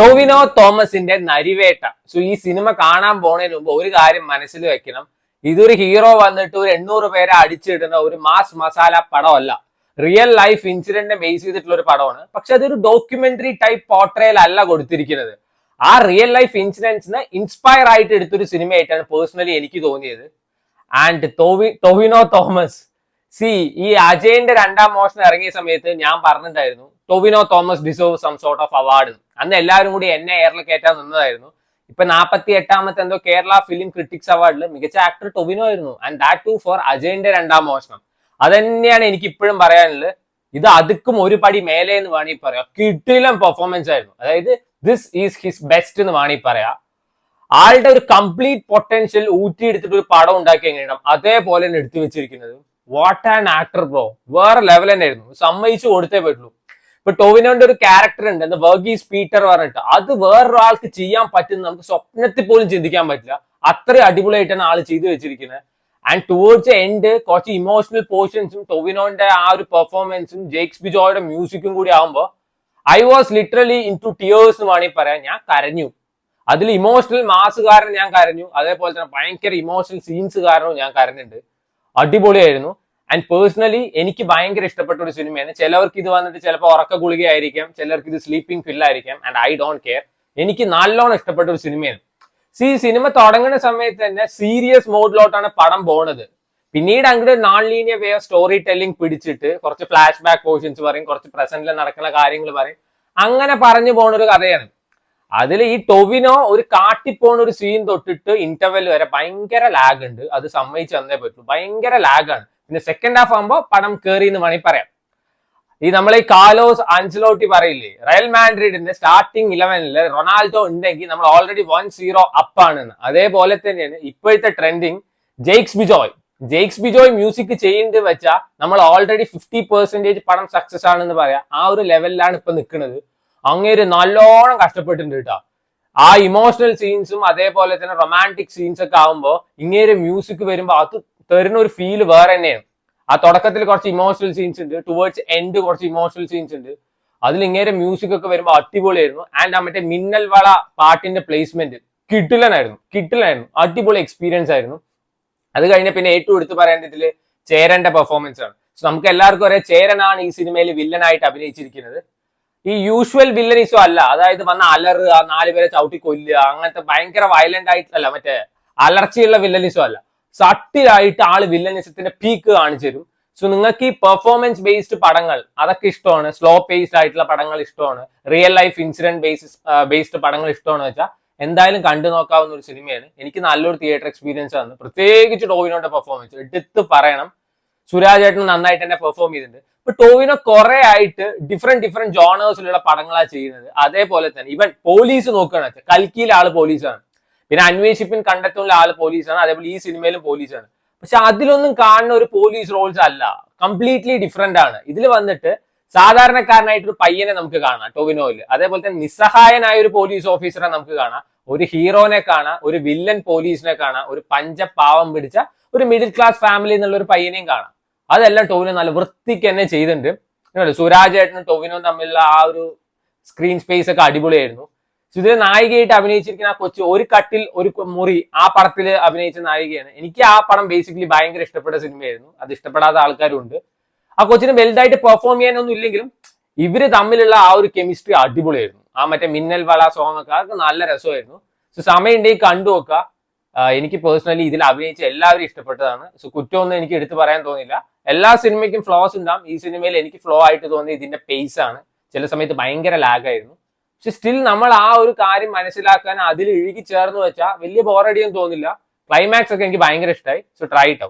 ടോവിനോ തോമസിന്റെ നരിവേട്ട. സോ ഈ സിനിമ കാണാൻ പോണതിന് മുമ്പ് ഒരു കാര്യം മനസ്സിൽ വെക്കണം. ഇതൊരു ഹീറോ വന്നിട്ട് ഒരു 800 പേരെ അടിച്ചിടുന്ന ഒരു മാസ് മസാല പടമല്ല. റിയൽ ലൈഫ് ഇൻസിഡന്റിനെ ബേസ് ചെയ്തിട്ടുള്ള ഒരു പടമാണ്. പക്ഷെ അതൊരു ഡോക്യുമെന്ററി ടൈപ്പ് പോർട്രയൽ അല്ല കൊടുത്തിരിക്കുന്നത്. ആ റിയൽ ലൈഫ് ഇൻസിഡൻസിന് ഇൻസ്പയർ ആയിട്ട് എടുത്തൊരു സിനിമയായിട്ടാണ് പേഴ്സണലി എനിക്ക് തോന്നിയത്. ആൻഡ് ടോവിനോ തോമസ് ഈ അജയന്റെ രണ്ടാം മോഷണം ഇറങ്ങിയ സമയത്ത് ഞാൻ പറഞ്ഞിട്ടുണ്ടായിരുന്നു Tovino Thomas deserve some sort of award. അന്ന് എല്ലാവരും കൂടി എന്നെ എയറിൽ കയറ്റാൻ നിന്നതായിരുന്നു. ഇപ്പൊ 48ാമത്തെ എന്തോ കേരള ഫിലിം ക്രിറ്റിക്സ് അവാർഡിൽ മികച്ച ആക്ടർ ടൊവിനോ ആയിരുന്നു. ആൻഡ് ദാറ്റ് ടു ഫോർ അജയന്റെ രണ്ടാം മോഷണം. അത് തന്നെയാണ് എനിക്ക് ഇപ്പോഴും പറയാനുള്ളത്. ഇത് അതുക്കും ഒരു പടി മേലെ എന്ന് വേണമെങ്കിൽ പറയാം. കിടിലം പെർഫോമൻസ് ആയിരുന്നു. അതായത് ദിസ് ഈസ് ഹിസ് ബെസ്റ്റ് എന്ന് വേണമെങ്കിൽ പറയാം. ആളുടെ ഒരു കംപ്ലീറ്റ് പൊട്ടൻഷ്യൽ ഊറ്റിയെടുത്തിട്ട് ഒരു പടം ഉണ്ടാക്കി എങ്ങനെയാണ് അതേപോലെ തന്നെ എടുത്തു വെച്ചിരിക്കുന്നത്. വാട്ട് ആൻ ആക്ടർ ബ്രോ, വേറെ ലെവൽ തന്നെ ആയിരുന്നു. സമ്മതിച്ചു കൊടുത്തേ പറ്റുള്ളൂ. ഇപ്പൊ ടോവിനോന്റെ ഒരു ക്യാരക്ടർ ഉണ്ട്, എന്താ വർഗീസ് പീറ്റർ പറഞ്ഞിട്ട്, അത് വേറൊരാൾക്ക് ചെയ്യാൻ പറ്റുന്ന നമുക്ക് സ്വപ്നത്തിൽ പോലും ചിന്തിക്കാൻ പറ്റില്ല. അത്രയും അടിപൊളിയായിട്ടാണ് ആള് ചെയ്തു വെച്ചിരിക്കുന്നത്. ആൻഡ് ടുവേർഡ്സ് എൻഡ് കുറച്ച് ഇമോഷണൽ പോർഷൻസും ടോവിനോന്റെ ആ ഒരു പെർഫോമൻസും ജെയ്ക്സ് ബിജോയുടെ മ്യൂസിക്കും കൂടി ആകുമ്പോൾ I was literally in to tears എന്ന് വേണമെങ്കിൽ പറയാം. ഞാൻ കരഞ്ഞു. അതിൽ ഇമോഷണൽ മാസ് കാരണം ഞാൻ കരഞ്ഞു, അതേപോലെ തന്നെ ഭയങ്കര ഇമോഷണൽ സീൻസ് കാരണവും ഞാൻ കരഞ്ഞിട്ടുണ്ട്. അടിപൊളിയായിരുന്നു. ആൻഡ് പേഴ്സണലി എനിക്ക് ഭയങ്കര ഇഷ്ടപ്പെട്ട ഒരു സിനിമയാണ്. ചിലവർക്ക് ഇത് വന്നിട്ട് ചിലപ്പോൾ ഉറക്ക ഗുളികയായിരിക്കാം, ചിലർക്ക് ഇത് സ്ലീപ്പിംഗ് ഫില്ലായിരിക്കാം. And I don't care. എനിക്ക് നല്ലോണം ഇഷ്ടപ്പെട്ട ഒരു സിനിമയാണ്. സിനിമ തുടങ്ങുന്ന സമയത്ത് തന്നെ സീരിയസ് മോഡിലോട്ടാണ് പടം പോണത്. പിന്നീട് അങ്ങോട്ട് non linear way of story telling പിടിച്ചിട്ട് കുറച്ച് ഫ്ലാഷ് ബാക്ക് പോർഷൻസ് പറയും, കുറച്ച് പ്രസന്റിൽ നടക്കുന്ന കാര്യങ്ങൾ പറയും. അങ്ങനെ പറഞ്ഞു പോണ ഒരു കഥയാണ്. അതിൽ ഈ ടൊവിനോ ഒരു കാട്ടിപ്പോണ ഒരു സീൻ തൊട്ടിട്ട് ഇന്റർവെൽ വരെ ഭയങ്കര ലാഗ് ഉണ്ട്. അത് സമ്മതിച്ച് തന്നേ പറ്റൂ. ഭയങ്കര ലാഗാണ്. പിന്നെ സെക്കൻഡ് ഹാഫ് ആകുമ്പോൾ പടം കയറി എന്ന് വേണമെങ്കിൽ പറയാം. നമ്മൾ ഈ കാലോസ് ആൻസലോട്ടി പറയില്ലേ, റയൽ മാഡ്രിഡിന്റെ സ്റ്റാർട്ടിംഗ് 11 റൊണാൾഡോ ഉണ്ടെങ്കിൽ നമ്മൾ ഓൾറെഡി 1-0 അപ്പാണെന്ന്. അതേപോലെ തന്നെയാണ് ഇപ്പോഴത്തെ ട്രെൻഡിങ് ജെയ്ക്സ് ബിജോയ് മ്യൂസിക് ചെയ്യേണ്ടി വെച്ചാൽ നമ്മൾ ഓൾറെഡി 50% പടം സക്സസ് ആണെന്ന് പറയാം. ആ ഒരു ലെവലിലാണ് ഇപ്പൊ നിൽക്കുന്നത്. അങ്ങേര് നല്ലോണം കഷ്ടപ്പെട്ടിട്ടുണ്ട് കേട്ടോ. ആ ഇമോഷണൽ സീൻസും അതേപോലെ തന്നെ റൊമാൻറ്റിക് സീൻസ് ഒക്കെ ആകുമ്പോൾ ഇങ്ങേര് മ്യൂസിക് വരുമ്പോൾ അത് തരുന്ന ഒരു ഫീല് വേറെ തന്നെയാണ്. ആ തുടക്കത്തിൽ കുറച്ച് ഇമോഷണൽ സീൻസ് ഉണ്ട്, ടുവേർഡ്സ് എൻഡ് കുറച്ച് ഇമോഷണൽ സീൻസ് ഉണ്ട്. അതിൽ ഇങ്ങേരെ മ്യൂസിക് ഒക്കെ വരുമ്പോൾ അടിപൊളിയായിരുന്നു. ആൻഡ് ആ മറ്റേ മിന്നൽ വള പാട്ടിന്റെ പ്ലേസ്മെന്റ് കിട്ടിലായിരുന്നു. അടിപൊളി എക്സ്പീരിയൻസ് ആയിരുന്നു. അത് കഴിഞ്ഞ പിന്നെ ഏറ്റവും എടുത്ത് പറയേണ്ടതിൽ ചേരന്റെ പെർഫോമൻസ് ആണ്. സോ നമുക്ക് എല്ലാവർക്കും അറിയാം ചേരനാണ് ഈ സിനിമയിൽ വില്ലനായിട്ട് അഭിനയിച്ചിരിക്കുന്നത്. ഈ യൂഷ്വൽ വില്ലനിസം അല്ല, അതായത് വന്ന അലറുക, 4 പേരെ ചവിട്ടി കൊല്ലുക, അങ്ങനത്തെ ഭയങ്കര വയലന്റ് ആയിട്ടല്ല, മറ്റേ അലർച്ചയുള്ള വില്ലനിസം അല്ല. സട്ടിലായിട്ട് ആള് വില്ലനിസത്തിന്റെ പീക്ക് കാണിച്ചു തരും. സോ നിങ്ങൾക്ക് ഈ പെർഫോമൻസ് ബേസ്ഡ് പടങ്ങൾ അതൊക്കെ ഇഷ്ടമാണ്, സ്ലോ പേസ്ഡ് ആയിട്ടുള്ള പടങ്ങൾ ഇഷ്ടമാണ്, റിയൽ ലൈഫ് ഇൻസിഡന്റ് ബേസ്ഡ് പടങ്ങൾ ഇഷ്ടമാണെന്ന് വെച്ചാൽ എന്തായാലും കണ്ടു നോക്കാവുന്ന ഒരു സിനിമയാണ്. എനിക്ക് നല്ലൊരു തിയേറ്റർ എക്സ്പീരിയൻസ് ആണ്. പ്രത്യേകിച്ച് ടോവിനോന്റെ പെർഫോമൻസ് എടുത്ത് പറയണം. സുരാജ് ഏട്ടൻ നന്നായിട്ട് തന്നെ പെർഫോം ചെയ്തിട്ടുണ്ട്. ഇപ്പൊ ടോവിനോ കുറെ ആയിട്ട് ഡിഫറെന്റ് ജോണേഴ്സിലുള്ള പടങ്ങളാണ് ചെയ്യുന്നത്. അതേപോലെ തന്നെ ഇവൻ പോലീസ് നോക്കുകയാണെന്ന് വെച്ചാൽ കൽക്കിയിലെ ആള് പോലീസാണ്, പിന്നെ അന്വേഷിപ്പിൻ കണ്ടെത്തുന്ന ആള് പോലീസാണ്, അതേപോലെ ഈ സിനിമയിലും പോലീസാണ്. പക്ഷെ അതിലൊന്നും കാണുന്ന ഒരു പോലീസ് റോൾസ് അല്ല, കംപ്ലീറ്റ്ലി ഡിഫറെന്റ് ആണ്. ഇതിൽ വന്നിട്ട് സാധാരണക്കാരനായിട്ടൊരു പയ്യനെ നമുക്ക് കാണാം ടോവിനോയില്, അതേപോലെ തന്നെ നിസ്സഹായനായ ഒരു പോലീസ് ഓഫീസറെ നമുക്ക് കാണാം, ഒരു ഹീറോനെ കാണാം, ഒരു വില്ലൻ പോലീസിനെ കാണാം, ഒരു പഞ്ചപാവം പിടിച്ച ഒരു മിഡിൽ ക്ലാസ് ഫാമിലി എന്നുള്ള ഒരു പയ്യനെയും കാണാം. അതെല്ലാം ടോവിനോ നല്ല വൃത്തിക്ക് തന്നെ ചെയ്തിട്ടുണ്ട്. സുരാജ് ഏട്ടനും ടോവിനോയും തമ്മിലുള്ള ആ ഒരു സ്ക്രീൻ സ്പേസ് ഒക്കെ അടിപൊളിയായിരുന്നു. ഇതിൽ നായികയായിട്ട് അഭിനയിച്ചിരിക്കുന്ന ആ കൊച്ചു ഒരു കട്ടിൽ ഒരു മുറി ആ പടത്തിൽ അഭിനയിച്ച നായികയാണ്. എനിക്ക് ആ പടം ബേസിക്കലി ഭയങ്കര ഇഷ്ടപ്പെട്ട സിനിമയായിരുന്നു. അത് ഇഷ്ടപ്പെടാത്ത ആൾക്കാരും ഉണ്ട്. ആ കൊച്ചിന് വലുതായിട്ട് പെർഫോം ചെയ്യാനൊന്നും ഇല്ലെങ്കിലും ഇവര് തമ്മിലുള്ള ആ ഒരു കെമിസ്ട്രി അടിപൊളിയായിരുന്നു. ആ മറ്റേ മിന്നൽ വള സോങ് ഒക്കെ അതൊക്കെ നല്ല രസമായിരുന്നു. സോ സമയം ഉണ്ടെങ്കിൽ കണ്ടു നോക്കുക. എനിക്ക് പേഴ്സണലി ഇതിൽ അഭിനയിച്ച എല്ലാവരും ഇഷ്ടപ്പെട്ടതാണ്. സോ കുറ്റമൊന്നും എനിക്ക് എടുത്തു പറയാൻ തോന്നില്ല. എല്ലാ സിനിമയ്ക്കും ഫ്ലോസ് ഉണ്ടാവും. ഈ സിനിമയിൽ എനിക്ക് ഫ്ലോ ആയിട്ട് തോന്നിയത് ഇതിന്റെ പേസ് ആണ്. ചില സമയത്ത് ഭയങ്കര ലാഗായിരുന്നു. പക്ഷെ സ്റ്റിൽ നമ്മൾ ആ ഒരു കാര്യം മനസ്സിലാക്കാൻ അതിൽ ഇഴുകി ചേർന്ന് വെച്ചാൽ വലിയ ബോറടിയൊന്നും തോന്നില്ല. ക്ലൈമാക്സ് ഒക്കെ എനിക്ക് ഭയങ്കര ഇഷ്ടമായി. So try it out.